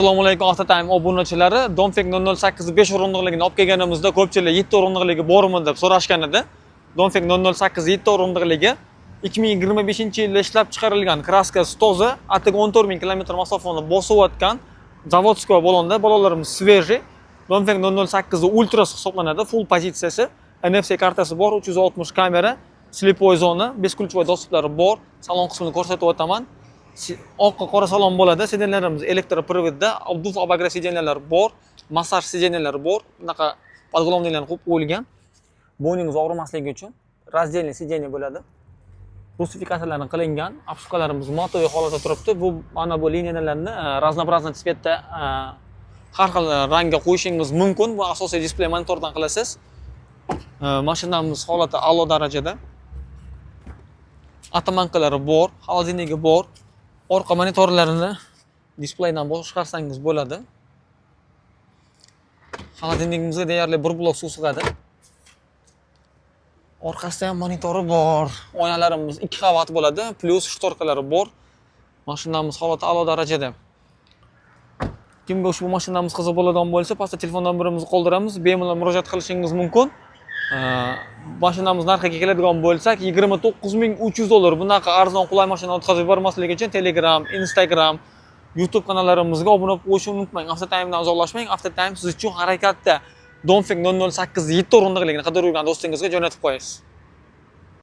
Assalomu alaykum Avtotime obunachilari. Donfeng 008 5 o'rindiqligini olib kelganimizda ko'pchilik 7 o'rindiqligi bormi deb so'rashgan edi. Donfeng 008 7 o'rindiqligi 2025-yilda ishlab chiqarilgan kraskasi toza, atiq 14000 km masofani bosib o'tgan zavodskoy bo'londa bolalarimiz sveji. Donfeng 008 Ultra hisoblanadi, full pozitsiyasi, NFC kartasi bor, 360 kamera, slipoy zona, beskulchovoy dostuplar bor. Salon qismini ko'rsatib o'taman. Oqqa qora salon bo'ladi. Sidenlarimiz elektroprivodda, obduf obagra sidenlar bor, massaj sidenlar bor. Bunaqa podglovniyalarni qo'yib qo'yilgan. Bo'yningiz og'rimasligi uchun razdelniy sideniya bo'ladi. Rusifikatsiyalarni qilingan, obshkalarimiz motoviy holatda turibdi. Bu mana bu liniyalarni raznoobrazniy tsvetda har xil rangga qo'yishingiz mumkin. Bu asosiy displey monitordan qilasiz. Mashinamiz holati a'lo darajada. Atamankalari bor, xolodilnigi bor. Orqa monitorlarini displeydan boshqarsangiz bo'ladi. Xolodilnigimizga deyarli 1 blok suv sig'adi. Orqasida ham monitori bor. Oynalarimiz 2 qavat bo'ladi, plus shtorkalari bor. Mashinamiz holati a'lo darajada. Kimga ushbu mashinamiz qiziq bo'ladigan bo'lsa, pastda telefon nomerimizni qoldiramiz, bemalol murojaat qilishingiz mumkin. Mashinamiz narxiga keladigan bo'lsak, $29300. Bunaqa arzon qulay mashina o'tkazib yubormaslik uchun Telegram, Instagram, YouTube kanallarimizga obuna bo'lib qo'yishni unutmang. Avtotime'dan uzoqlashmang. Avtotime siz uchun harakatda. Donfeng 008 7 o'rindiqligini qidirib yurgan do'stingizga jo'natib qo'yasiz.